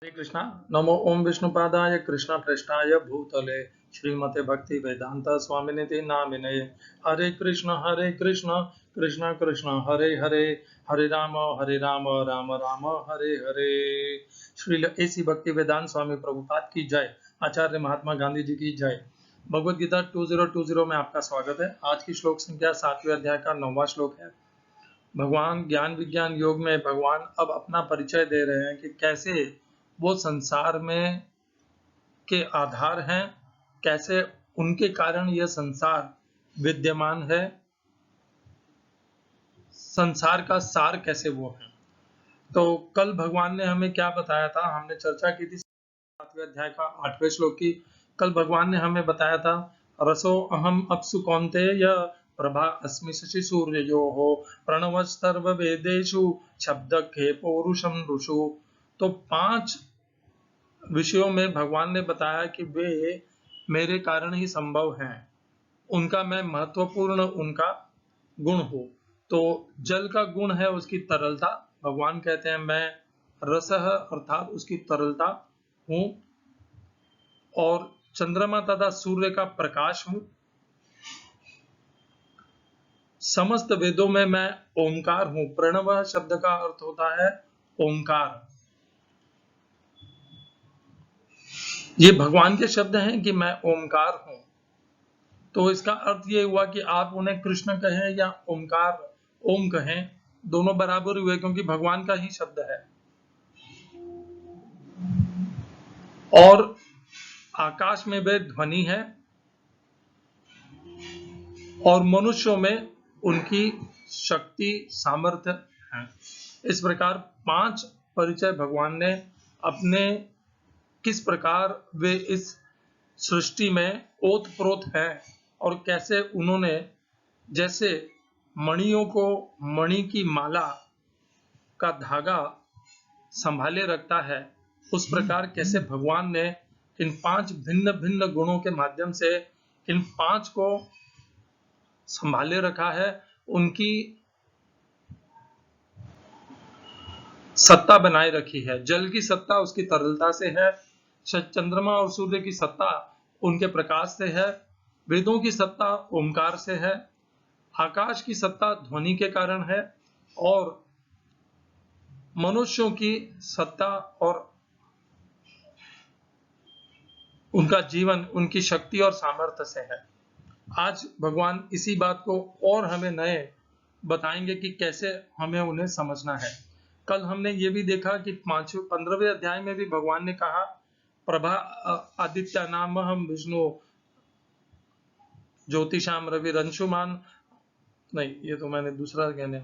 हरे कृष्णा। नमो ओम विष्णुपादाय कृष्ण पृष्ठाय भूतले श्रीमते भक्ति वेदांत स्वामिनिति नामिने। हरे कृष्ण कृष्ण कृष्ण हरे हरे, हरे राम राम राम हरे हरे। श्री एसी भक्ति वेदांत स्वामी प्रभुपाद की जय। आचार्य महात्मा गांधी जी की जय। भगवद गीता 2020 में आपका स्वागत है। आज की श्लोक संख्या 7वें अध्याय का 9वां श्लोक है। भगवान ज्ञान विज्ञान योग में भगवान अब अपना परिचय दे रहे हैं कि कैसे वो संसार में के आधार हैं, कैसे उनके कारण यह संसार विद्यमान है, संसार का सार कैसे वो है। तो कल भगवान ने हमें क्या बताया था, हमने चर्चा की थी 7वें अध्याय का 8वें श्लोक की। कल भगवान ने हमें बताया था रसो अहम अप्सु कौन्तेय प्रभा अस्मि शशि सूर्यो हो प्रणवस्तर्व वेदेषु शब्द खे पौरुषम ऋषु। तो 5 विषयों में भगवान ने बताया कि वे मेरे कारण ही संभव हैं, उनका मैं महत्वपूर्ण उनका गुण हूँ। तो जल का गुण है उसकी तरलता। भगवान कहते हैं मैं रसः अर्थात उसकी तरलता हूँ, और चंद्रमा तथा सूर्य का प्रकाश हूँ। समस्त वेदों में मैं ओंकार हूँ। प्रणव शब्द का अर्थ होता है ओंकार। ये भगवान के शब्द हैं कि मैं ओंकार हूं। तो इसका अर्थ ये हुआ कि आप उन्हें कृष्ण कहें या ओंकार ओम कहें, दोनों बराबर हुए क्योंकि भगवान का ही शब्द है। और आकाश में वे ध्वनि है और मनुष्यों में उनकी शक्ति सामर्थ्य है। इस प्रकार 5 परिचय भगवान ने अपने किस प्रकार वे इस सृष्टि में ओतप्रोत है और कैसे उन्होंने जैसे मणियों को मणि की माला का धागा संभाले रखता है, उस प्रकार कैसे भगवान ने इन 5 भिन्न भिन्न गुणों के माध्यम से इन 5 को संभाले रखा है। उनकी सत्ता बनाए रखी है। जल की सत्ता उसकी तरलता से है, चंद्रमा और सूर्य की सत्ता उनके प्रकाश से है, वेदों की सत्ता ओंकार से है, आकाश की सत्ता ध्वनि के कारण है, और मनुष्यों की सत्ता और उनका जीवन उनकी शक्ति और सामर्थ्य से है। आज भगवान इसी बात को और हमें नए बताएंगे कि कैसे हमें उन्हें समझना है। कल हमने ये भी देखा कि 15वें अध्याय में भी भगवान ने कहा प्रभा आदित्य नाम हम विष्णु ज्योतिषाम रवि रंशुमान, नहीं ये तो मैंने दूसरा कहने,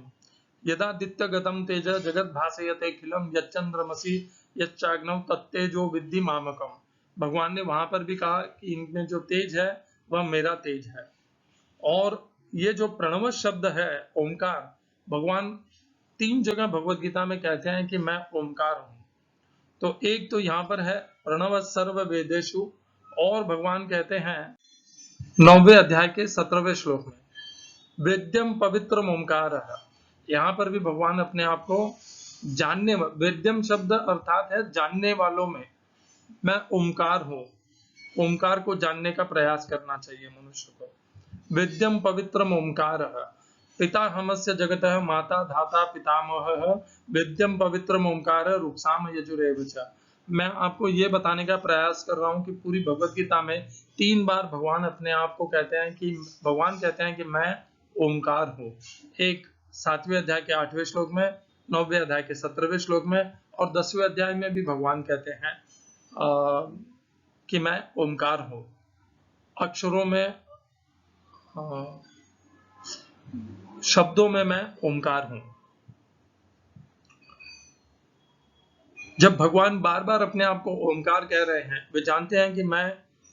यदादित्य गतम तेज जगत भासयते खिलम यच्चंद्रमसि यच्चाग्नौ तत्तेजो विद्धि मामकम। भगवान ने वहां पर भी कहा कि इनमें जो तेज है वह मेरा तेज है। और ये जो प्रणव शब्द है ओंकार, भगवान 3 जगह भगवत गीता में कहते हैं कि मैं ओंकार हूं। तो एक तो यहाँ पर है प्रणव सर्व वेदेषु, और भगवान कहते हैं 9वें अध्याय के 17वें श्लोक में वेद्यम पवित्रम ओंकार। यहाँ पर भी भगवान अपने आप को जानने, वेद्यम शब्द अर्थात है जानने वालों में मैं ओंकार हूँ। ओंकार को जानने का प्रयास करना चाहिए मनुष्य को। वेद्यम पवित्रम ओंकार पिता हमस्य जगतः माता धाता पितामहः वेद्यम पवित्रम ओंकार रूपसाम यजुरेव च। मैं आपको ये बताने का प्रयास कर रहा हूँ कि पूरी भगवत गीता में 3 बार भगवान अपने आप को कहते हैं कि भगवान कहते हैं कि मैं ओंकार हूँ। एक 7वें अध्याय के 8वें श्लोक में, 9वें अध्याय के 17वें श्लोक में, और 10वें अध्याय में भी भगवान कहते हैं कि मैं ओंकार हूँ। अक्षरों में शब्दों में मैं ओंकार हूं। जब भगवान बार बार अपने आप को ओंकार कह रहे हैं, वे जानते हैं कि मैं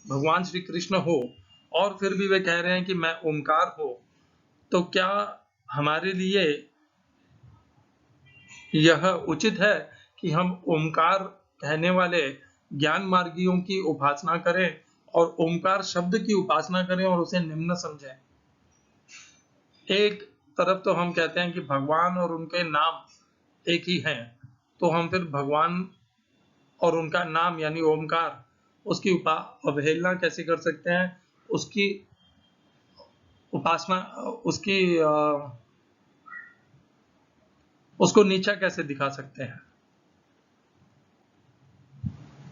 भगवान श्री कृष्ण हूं, और फिर भी वे कह रहे हैं कि मैं ओंकार हूं। तो क्या हमारे लिए यह उचित है कि हम ओंकार कहने वाले ज्ञान मार्गियों की उपासना करें और ओंकार शब्द की उपासना करें और उसे निम्न समझें? एक तरफ तो हम कहते हैं कि भगवान और उनके नाम एक ही हैं, तो हम फिर भगवान और उनका नाम यानी ओमकार, उसकी अवहेलना कैसे कर सकते हैं, उसकी उपासना, उसकी उसको नीचा कैसे दिखा सकते हैं।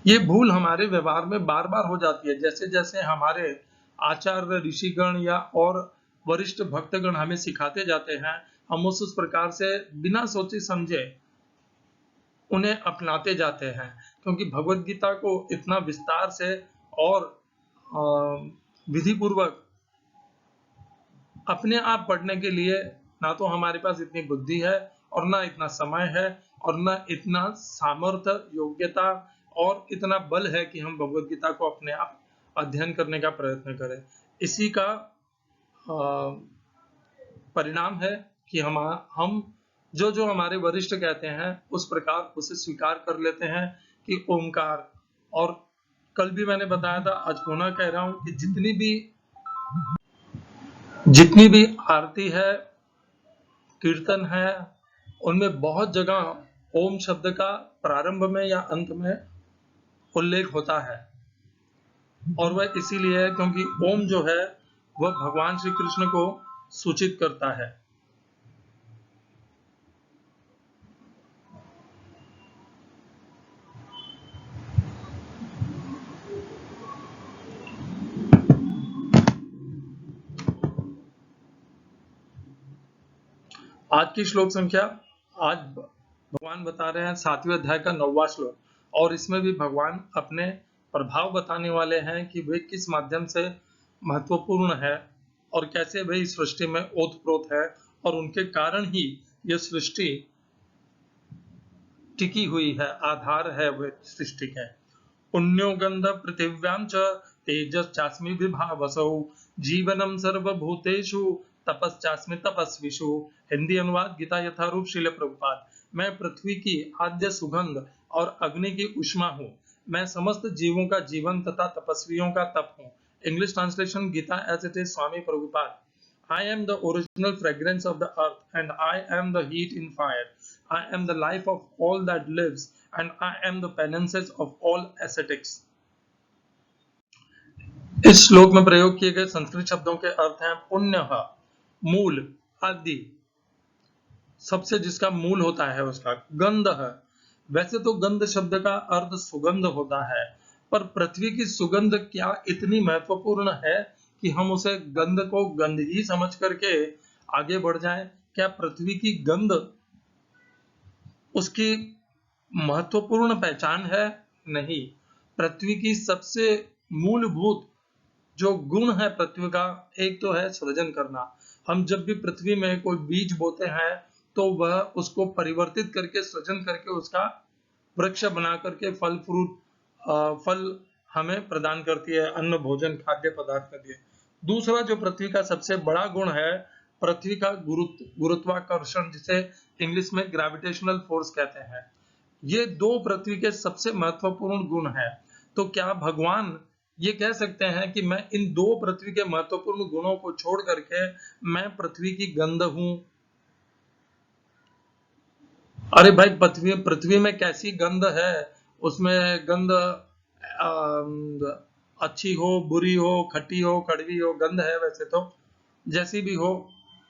ये भूल हमारे व्यवहार में बार बार हो जाती है। जैसे जैसे हमारे आचार्य ऋषिगण या और वरिष्ठ भक्तगण हमें सिखाते जाते हैं, हम उस प्रकार से बिना सोचे समझे उन्हें अपनाते जाते हैं। क्योंकि भगवत गीता को इतना विस्तार से और विधि पूर्वक अपने आप पढ़ने के लिए ना तो हमारे पास इतनी बुद्धि है और ना इतना समय है और ना इतना सामर्थ्य, योग्यता और इतना बल है कि हम भगवत गीता को अपने आप अध्ययन करने का प्रयत्न करें। इसी का परिणाम है कि हम जो जो हमारे वरिष्ठ कहते हैं उस प्रकार उसे स्वीकार कर लेते हैं कि ओमकार। और कल भी मैंने बताया था, आज पुनः कह रहा हूं कि जितनी भी आरती है, कीर्तन है, उनमें बहुत जगह ओम शब्द का प्रारंभ में या अंत में उल्लेख होता है। और वह इसीलिए है क्योंकि ओम जो है वह भगवान श्री कृष्ण को सूचित करता है। आज की श्लोक संख्या, आज भगवान बता रहे हैं 7वें अध्याय का 9वां श्लोक, और इसमें भी भगवान अपने प्रभाव बताने वाले हैं कि वे किस माध्यम से महत्वपूर्ण है और कैसे वे इस सृष्टि में ओतप्रोत है और उनके कारण ही यह सृष्टि टिकी हुई है, आधार है वे सृष्टि के। पुण्यो गंध पृथिव्याम च तेजश्चास्मि विभावसौ जीवनम सर्वभूतेषु तपश्चास्मि तपस्विषु। हिंदी अनुवाद गीता यथारूप श्रील प्रभुपाद। मैं पृथ्वी की आद्य सुगंध और अग्नि की उष्मा हूँ। मैं समस्त जीवों का जीवन तथा तपस्वियों का तप हूँ। English translation Gita as it is Swami Prabhupad. I am the original fragrance of the earth, and I am the heat in fire. I am the life of all that lives, and I am the penances of all ascetics. इस श्लोक में प्रयोग किए गए संस्कृत शब्दों के अर्थ हैं पुण्य, मूल, आदि, सबसे जिसका मूल होता है उसका। गंध है, वैसे तो गंध शब्द का अर्थ सुगंध होता है, पर पृथ्वी की सुगंध क्या इतनी महत्वपूर्ण है कि हम उसे गंध को गंध ही समझ करके आगे बढ़ जाएं? क्या पृथ्वी की गंध उसकी महत्वपूर्ण पहचान है? नहीं। पृथ्वी की सबसे मूलभूत जो गुण है पृथ्वी का, एक तो है सृजन करना। हम जब भी पृथ्वी में कोई बीज बोते हैं तो वह उसको परिवर्तित करके, सृजन करके उसका वृक्ष बना करके फल हमें प्रदान करती है, अन्न, भोजन, खाद्य पदार्थ के लिए। दूसरा जो पृथ्वी का सबसे बड़ा गुण है, पृथ्वी का गुरुत्वाकर्षण, जिसे इंग्लिश में ग्रेविटेशनल फोर्स कहते हैं। ये दो पृथ्वी के सबसे महत्वपूर्ण गुण है। तो क्या भगवान ये कह सकते हैं कि मैं इन दो पृथ्वी के महत्वपूर्ण गुणों को छोड़ करके मैं पृथ्वी की गंध हूं? अरे भाई, पृथ्वी में कैसी गंध है? उसमें गंध अच्छी हो, बुरी हो, खट्टी हो, कड़वी हो, गंध है वैसे तो, जैसी भी हो,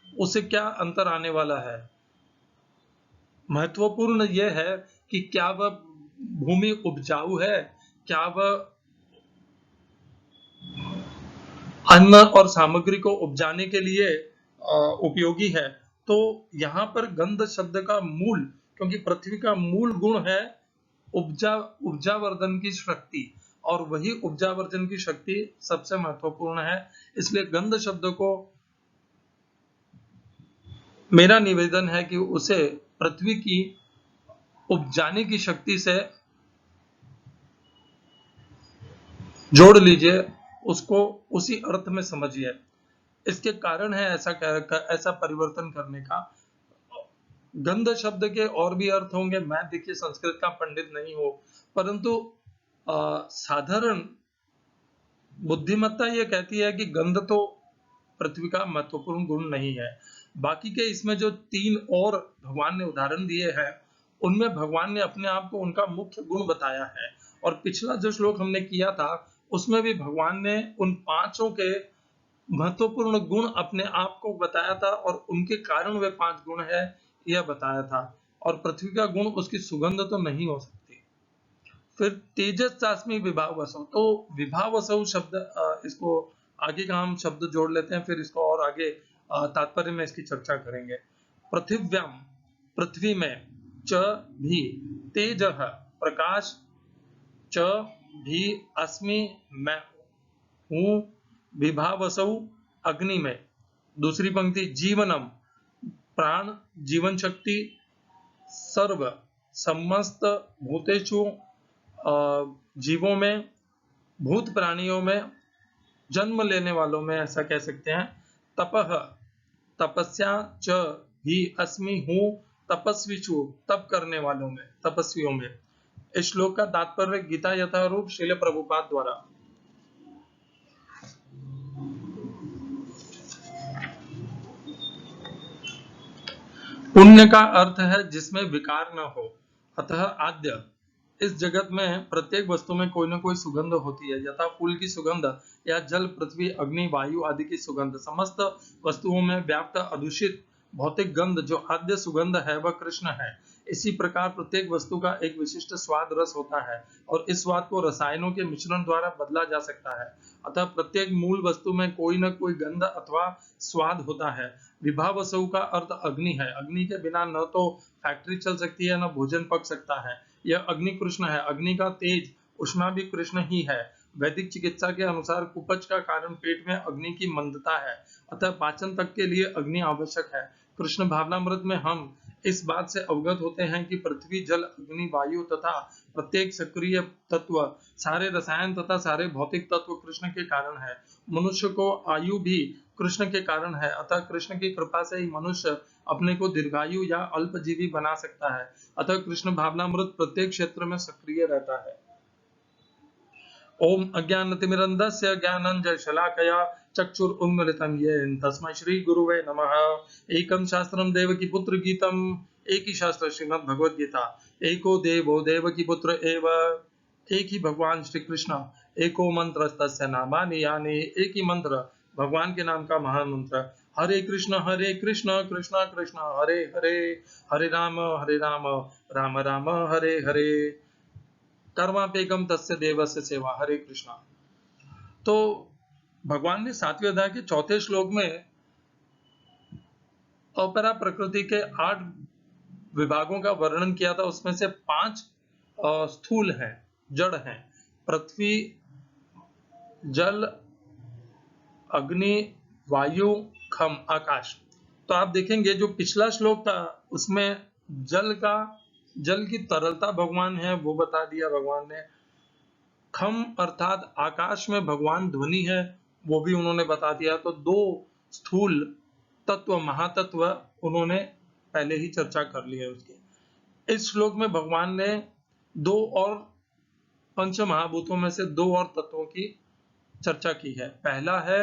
उससे क्या अंतर आने वाला है? महत्वपूर्ण यह है कि क्या वह भूमि उपजाऊ है, क्या वह अन्न और सामग्री को उपजाने के लिए उपयोगी है। तो यहाँ पर गंध शब्द का मूल, क्योंकि पृथ्वी का मूल गुण है उपजावर्धन की शक्ति, और वही उपजावर्धन की शक्ति सबसे महत्वपूर्ण है। इसलिए गंध शब्द को मेरा निवेदन है कि उसे पृथ्वी की उपजाने की शक्ति से जोड़ लीजिए, उसको उसी अर्थ में समझिए। इसके कारण है ऐसा परिवर्तन करने का। गंध शब्द के और भी अर्थ होंगे, मैं देखिए संस्कृत का पंडित नहीं हूं, परंतु साधारण बुद्धिमत्ता ये कहती है कि गंध तो पृथ्वी का महत्वपूर्ण गुण नहीं है। बाकी के इसमें जो 3 और भगवान ने उदाहरण दिए हैं, उनमें भगवान ने अपने आप को उनका मुख्य गुण बताया है। और पिछला जो श्लोक हमने किया था उसमें भी भगवान ने उन पांचों के महत्वपूर्ण गुण अपने आप को बताया था और उनके कारण वे 5 गुण है यह बताया था। और पृथ्वी का गुण उसकी सुगंध तो नहीं हो सकती। फिर तेजस चास्मी विभावसौ, तो विभावसौ शब्द इसको आगे का हम शब्द जोड़ लेते हैं, फिर इसको और आगे तात्पर्य में इसकी चर्चा करेंगे। पृथिव्याम, पृथ्वी में, च भी, तेज प्रकाश, च भी, अस्मि मैं हूँ, विभावसौ अग्नि में। दूसरी पंक्ति जीवनम, प्राण जीवन शक्ति, सर्व समस्त भूतेषु जीवों में, भूत प्राणियों में, जन्म लेने वालों में ऐसा कह सकते हैं। तपह तपस्या, च भी अस्मि हूँ, तपस्वीषु तप करने वालों में, तपस्वियों में। इस श्लोक का तात्पर्य गीता यथारूप श्रील प्रभुपाद द्वारा। पुण्य का अर्थ है जिसमें विकार न हो। अतः आद्य, इस जगत में प्रत्येक वस्तु में कोई न कोई सुगंध होती है, यथा फूल की सुगंध या जल, पृथ्वी, अग्नि, वायु आदि की सुगंध। समस्त वस्तुओं में व्याप्त अदूषित भौतिक गंध जो आद्य सुगंध है वह कृष्ण है। इसी प्रकार प्रत्येक वस्तु का एक विशिष्ट स्वाद रस होता है और इस स्वाद को रसायनों के मिश्रण द्वारा बदला जा सकता है। अतः प्रत्येक मूल वस्तु में कोई न कोई गंध अथवा स्वाद होता है। विभावसौ का अर्थ अग्नि है। अग्नि के बिना न तो फैक्ट्री चल सकती है न भोजन पक सकता है। यह अग्नि कृष्ण है। अग्नि का तेज उष्मा भी कृष्ण ही है। वैदिक चिकित्सा के अनुसार कुपच का कारण पेट में अग्नि की मंदता है, अतः पाचन तक के लिए अग्नि आवश्यक है। कृष्ण भावनामृत में हम इस बात से अवगत होते हैं कि पृथ्वी, जल, अग्नि, वायु तथा प्रत्येक सक्रिय तत्व, सारे रसायन तथा सारे भौतिक तत्व कृष्ण के कारण है। मनुष्य को आयु भी कृष्ण के कारण है, अतः कृष्ण की कृपा से ही मनुष्य अपने को दीर्घायु या अल्पजीवी बना सकता है। अतः कृष्ण भावनामृत प्रत्येक क्षेत्र में सक्रिय रहता है। ओम अज्ञानतिमिरन्धस्य ज्ञानाञ्जनशलाकया चक्षुरुन्मीलितं येन तस्मै श्री गुरुवे नमः। एकं शास्त्रं देवकी पुत्र गीतम्, एक ही शास्त्र श्रीमद् भगवद गीता। एको देवो देवकी पुत्र एव, एक ही भगवान श्री कृष्ण। एको मंत्र तस्य नामानि यानि, एक ही मंत्र भगवान के नाम का महामंत्र। हरे कृष्ण कृष्ण कृष्ण हरे हरे, हरे राम राम राम हरे हरे, कर्मापेगम तस्य देवस्य सेवा। हरे कृष्णा। तो भगवान ने 7वें अध्याय के 4थे श्लोक में अपरा प्रकृति के 8 विभागों का वर्णन किया था। उसमें से 5 स्थूल हैं, जड़ हैं, पृथ्वी, जल, अग्नि, वायु, खम, आकाश। तो आप देखेंगे जो पिछला श्लोक था उसमें जल की तरलता भगवान है वो बता दिया भगवान ने। खम अर्थात आकाश में भगवान ध्वनि है वो भी उन्होंने बता दिया। तो 2 स्थूल तत्व, महातत्व उन्होंने पहले ही चर्चा कर ली है उसकी। इस श्लोक में भगवान ने 2 और पंच महाभूतों में से 2 और तत्वों की चर्चा की है। पहला है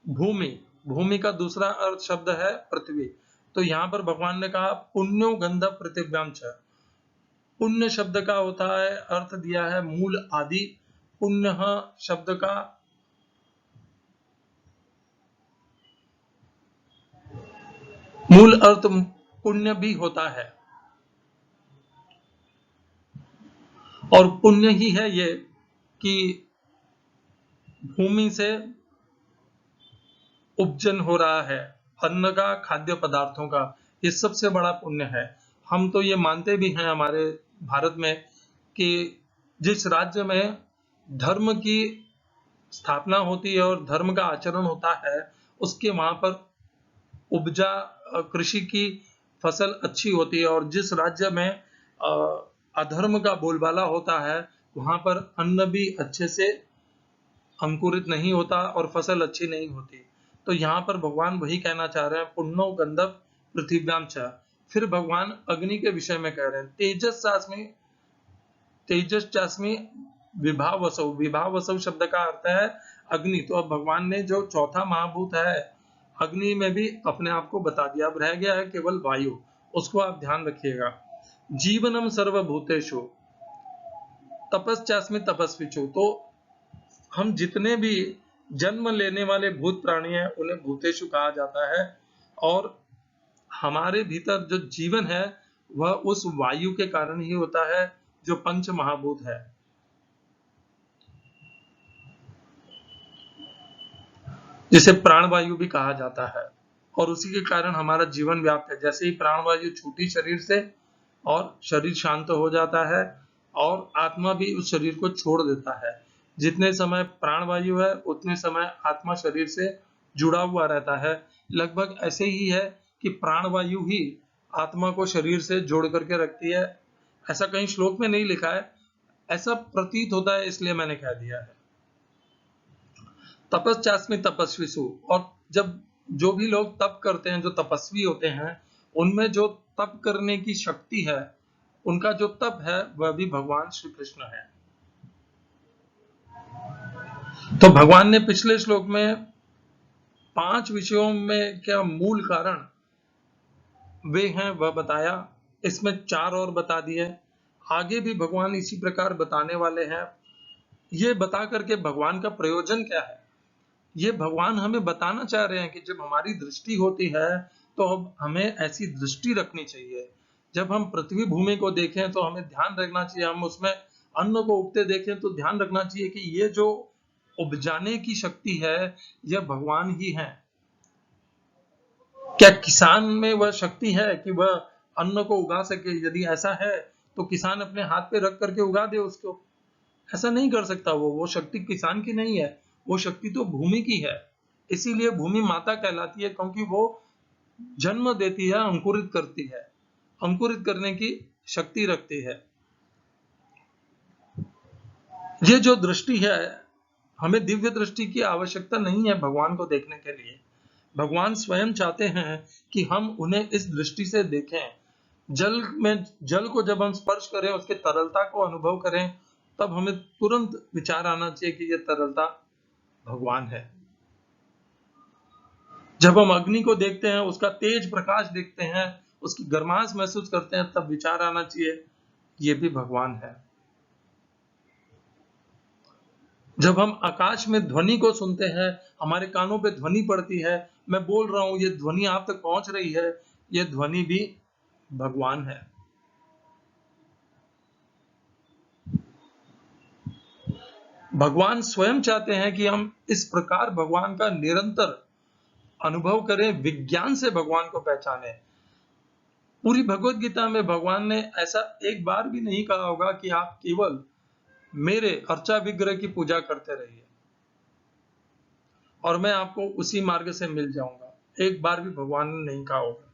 भूमि, भूमि का दूसरा अर्थ शब्द है पृथ्वी। तो यहाँ पर भगवान ने कहा पुण्यो गंध पृथिव्याम च। पुण्य शब्द का होता है, अर्थ दिया है मूल आदि। पुण्य शब्द का मूल अर्थ पुण्य भी होता है और पुण्य ही है ये कि भूमि से उपजन हो रहा है अन्न का, खाद्य पदार्थों का, ये सबसे बड़ा पुण्य है। हम तो ये मानते भी हैं हमारे भारत में कि जिस राज्य में धर्म की स्थापना होती है और धर्म का आचरण होता है उसके वहां पर उपजा, कृषि की फसल अच्छी होती है। और जिस राज्य में अधर्म का बोलबाला होता है वहां पर अन्न भी अच्छे से अंकुरित नहीं होता और फसल अच्छी नहीं होती। तो यहाँ पर भगवान वही कहना चाह रहे हैं पुण्यो गंधव पृथिव्याम च। फिर भगवान अग्नि के विषय में कह रहे हैं तेजस चास्मी विभावसौ। विभावसौ शब्द का अर्थ है अग्नि। तो अब भगवान ने जो चौथा महाभूत है अग्नि में भी अपने आप को बता दिया। अब रह गया है केवल वायु, उसको आप ध्यान रखिएगा। जीवनम सर्वभूतेषु, तपस्यास्मि तपस्विचु। तो हम जितने भी जन्म लेने वाले भूत प्राणी हैं उन्हें भूतेषु कहा जाता है, और हमारे भीतर जो जीवन है वह उस वायु के कारण ही होता है जो पंच महाभूत है। जिसे प्राणवायु भी कहा जाता है, और उसी के कारण हमारा जीवन व्याप्त है। जैसे ही प्राणवायु छूटी शरीर से और शरीर शांत हो जाता है और आत्मा भी उस शरीर को छोड़ देता है। जितने समय प्राणवायु है उतने समय आत्मा शरीर से जुड़ा हुआ रहता है। लगभग ऐसे ही है कि प्राणवायु ही आत्मा को शरीर से जोड़ करके रखती है। ऐसा कहीं श्लोक में नहीं लिखा है, ऐसा प्रतीत होता है, इसलिए मैंने कह दिया है। तपस्यास्मि तपस्विषु। और जब जो भी लोग तप करते हैं, जो तपस्वी होते हैं, उनमें जो तप करने की शक्ति है, उनका जो तप है वह भी भगवान श्री कृष्ण है। तो भगवान ने पिछले श्लोक में 5 विषयों में क्या मूल कारण वे हैं वह बताया, इसमें 4 और बता दिए। आगे भी भगवान इसी प्रकार बताने वाले हैं। ये बता करके भगवान का प्रयोजन क्या है? ये भगवान हमें बताना चाह रहे हैं कि जब हमारी दृष्टि होती है तो अब हमें ऐसी दृष्टि रखनी चाहिए। जब हम पृथ्वी भूमि को देखें तो हमें ध्यान रखना चाहिए, हम उसमें अन्न को उगते देखें तो ध्यान रखना चाहिए कि ये जो उपजाने की शक्ति है यह भगवान ही है। क्या किसान में वह शक्ति है कि वह अन्न को उगा सके? यदि ऐसा है तो किसान अपने हाथ पे रख करके उगा दे उसको। ऐसा नहीं कर सकता। वो शक्ति किसान की नहीं है, वो शक्ति तो भूमि की है। इसीलिए भूमि माता कहलाती है, क्योंकि वो जन्म देती है, अंकुरित करती है, अंकुरित करने की शक्ति रखती है। ये जो दृष्टि है, हमें दिव्य दृष्टि की आवश्यकता नहीं है भगवान को देखने के लिए। भगवान स्वयं चाहते हैं कि हम उन्हें इस दृष्टि से देखें। जल को जब हम स्पर्श करें, उसके तरलता को अनुभव करें, तब हमें तुरंत विचार आना चाहिए कि यह तरलता भगवान है। जब हम अग्नि को देखते हैं, उसका तेज प्रकाश देखते हैं, उसकी गर्माश महसूस करते हैं, तब विचार आना चाहिए ये भी भगवान है। जब हम आकाश में ध्वनि को सुनते हैं, हमारे कानों पे ध्वनि पड़ती है, मैं बोल रहा हूं, ये ध्वनि आप तक पहुंच रही है, ये ध्वनि भी भगवान है। भगवान स्वयं चाहते हैं कि हम इस प्रकार भगवान का निरंतर अनुभव करें, विज्ञान से भगवान को पहचानें। पूरी भगवत गीता में भगवान ने ऐसा एक बार भी नहीं कहा होगा कि आप केवल मेरे अर्चा विग्रह की पूजा करते रहिए और मैं आपको उसी मार्ग से मिल जाऊंगा। एक बार भी भगवान ने नहीं कहा होगा।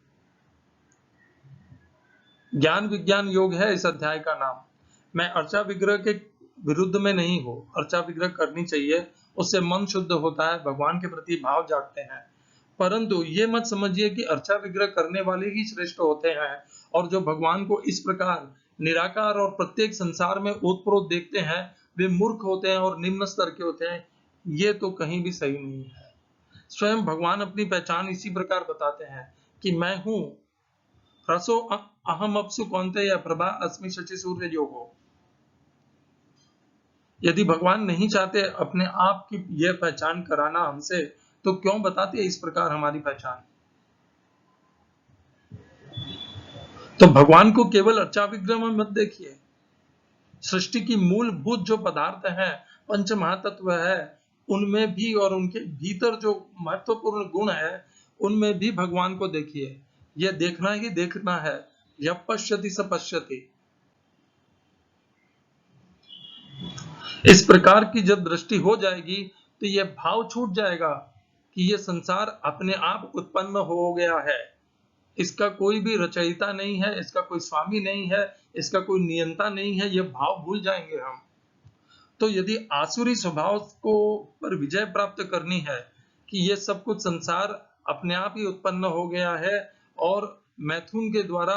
ज्ञान विज्ञान योग है इस अध्याय का नाम। मैं अर्चा विग्रह के विरुद्ध में नहीं हूं, अर्चा विग्रह करनी चाहिए, उससे मन शुद्ध होता है, भगवान के प्रति भाव जागते हैं। परंतु ये मत समझिए कि अर्चा विग्रह करने वाले ही श्रेष्ठ होते हैं, और जो भगवान को इस प्रकार निराकार और प्रत्येक संसार में ओतप्रोत देखते हैं वे मूर्ख होते हैं और निम्न स्तर के होते हैं। ये तो कहीं भी सही नहीं है। स्वयं भगवान अपनी पहचान इसी प्रकार बताते हैं कि मैं हूं रसो अहम अपसु कौन्तेय प्रभा अस्मि शचि सूर्य योगो। यदि भगवान नहीं चाहते अपने आप की यह पहचान कराना हमसे, तो क्यों बताते इस प्रकार हमारी पहचान? तो भगवान को केवल अर्चा विग्रह में मत देखिए। सृष्टि की मूलभूत जो पदार्थ हैं, पंच महातत्व है, उनमें भी और उनके भीतर जो महत्वपूर्ण गुण है उनमें भी भगवान को देखिए। यह देखना ही देखना है। यः पश्यति स पश्यति। इस प्रकार की जब दृष्टि हो जाएगी तो यह भाव छूट जाएगा कि यह संसार अपने आप उत्पन्न हो गया है, इसका कोई भी रचयिता नहीं है, इसका कोई स्वामी नहीं है, इसका कोई नियंता नहीं है। यह भाव भूल जाएंगे हम। तो यदि आसुरी स्वभाव को पर विजय प्राप्त करनी है कि यह सब कुछ संसार अपने आप ही उत्पन्न हो गया है और मैथुन के द्वारा,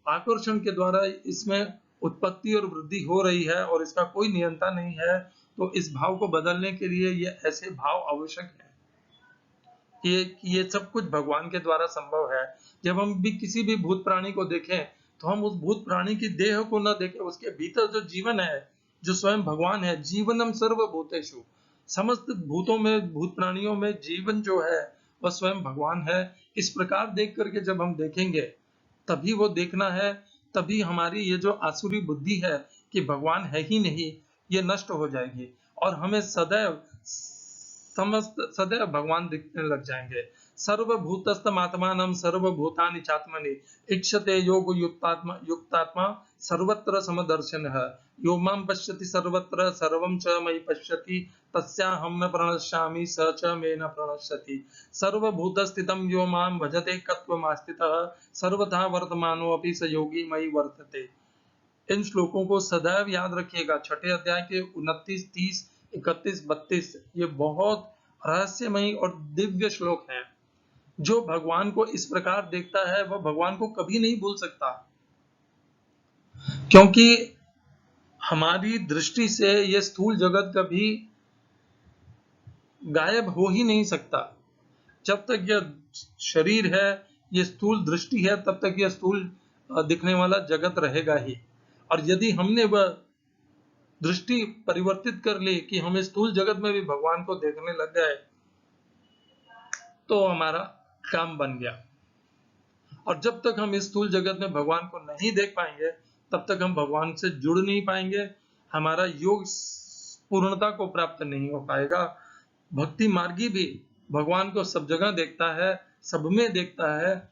आकर्षण के द्वारा इसमें उत्पत्ति और वृद्धि हो रही है और इसका कोई नियंता नहीं है, तो इस भाव को बदलने के लिए ये ऐसे भाव आवश्यक है कि ये सब कुछ भगवान के द्वारा संभव है। जब हम भी किसी भी भूत प्राणी को देखें तो हम उस भूत प्राणी की देह को न देखें, उसके भीतर जो जीवन है जो स्वयं भगवान है, जीवनम सर्वभूतेषु, समस्त भूतों में, भूत प्राणियों में जीवन जो है वह स्वयं भगवान है। इस प्रकार देख करके जब हम देखेंगे तभी वो देखना है, तभी हमारी ये जो आसुरी बुद्धि है कि भगवान है ही नहीं, ये नष्ट हो जाएगी और हमें सदैव भगवान दिखने लग जाएंगे। सर्वभूतस्थमात्मानं सर्वभूतानि चात्मनि इक्षते योग युक्तात्मा सर्वत्र समदर्शनः यो मां पश्यति सर्वत्र सर्वं च मयि पश्यति तस्याहं न प्रणश्यामि स च मे न प्रणश्यति सर्वभूतस्थितं यो मां भजते कत्वमास्थितः सर्वथा वर्तमानोऽपि स योगी मयि वर्तते। इन श्लोकों को सदैव याद रखिएगा। छठे अध्याय के 29, 30, 31, 32 ये बहुत रहस्यमयी और दिव्य श्लोक हैं। जो भगवान को इस प्रकार देखता है वह भगवान को कभी नहीं भूल सकता, क्योंकि हमारी दृष्टि से यह स्थूल जगत कभी गायब हो ही नहीं सकता। जब तक यह शरीर है, यह स्थूल दृष्टि है, तब तक यह स्थूल दिखने वाला जगत रहेगा ही। और यदि हमने वह दृष्टि परिवर्तित कर ली कि हम स्थूल जगत में भी भगवान को देखने लग गए, तो हमारा काम बन गया। और जब तक हम इस स्थूल जगत में भगवान को नहीं देख पाएंगे, तब तक हम भगवान से जुड़ नहीं पाएंगे, हमारा योग पूर्णता को प्राप्त नहीं हो पाएगा। भक्ति मार्गी भी भगवान को सब जगह देखता है, सब में देखता है।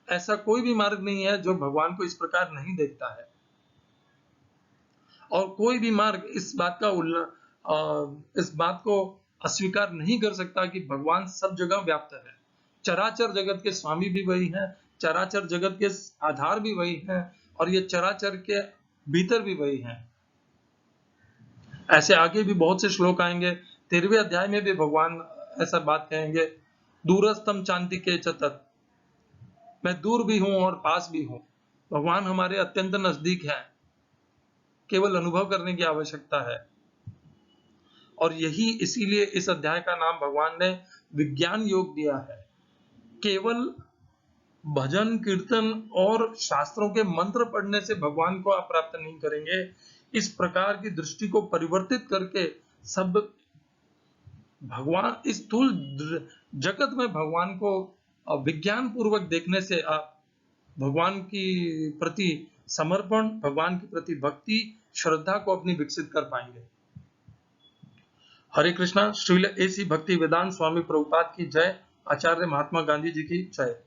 ऐसा कोई भी मार्ग नहीं है जो भगवान को इस प्रकार नहीं देखता है। और कोई भी मार्ग इस बात को अस्वीकार नहीं कर सकता कि भगवान सब जगह व्याप्त है। चराचर जगत के स्वामी भी वही हैं, चराचर जगत के आधार भी वही हैं, और ये चराचर के भीतर भी वही हैं। ऐसे आगे भी बहुत से श्लोक आएंगे। 13वें अध्याय में भी भगवान ऐसा बात कहेंगे, दूरस्थम चांतिके च तत्, मैं दूर भी हूं और पास भी हूं। भगवान हमारे अत्यंत नजदीक है, केवल अनुभव करने की आवश्यकता है। और यही इसीलिए इस अध्याय का नाम भगवान ने विज्ञान योग दिया है। केवल भजन कीर्तन और शास्त्रों के मंत्र पढ़ने से भगवान को आप प्राप्त नहीं करेंगे। इस प्रकार की दृष्टि को परिवर्तित करके सब भगवान, इस स्थूल जगत में भगवान को विज्ञान पूर्वक देखने से आप भगवान की प्रति समर्पण, भगवान के प्रति भक्ति, श्रद्धा को अपनी विकसित कर पाएंगे। हरे कृष्णा। श्रील एसी भक्ति वेदांत स्वामी प्रभुपाद की जय। आचार्य महात्मा गांधी जी की जय।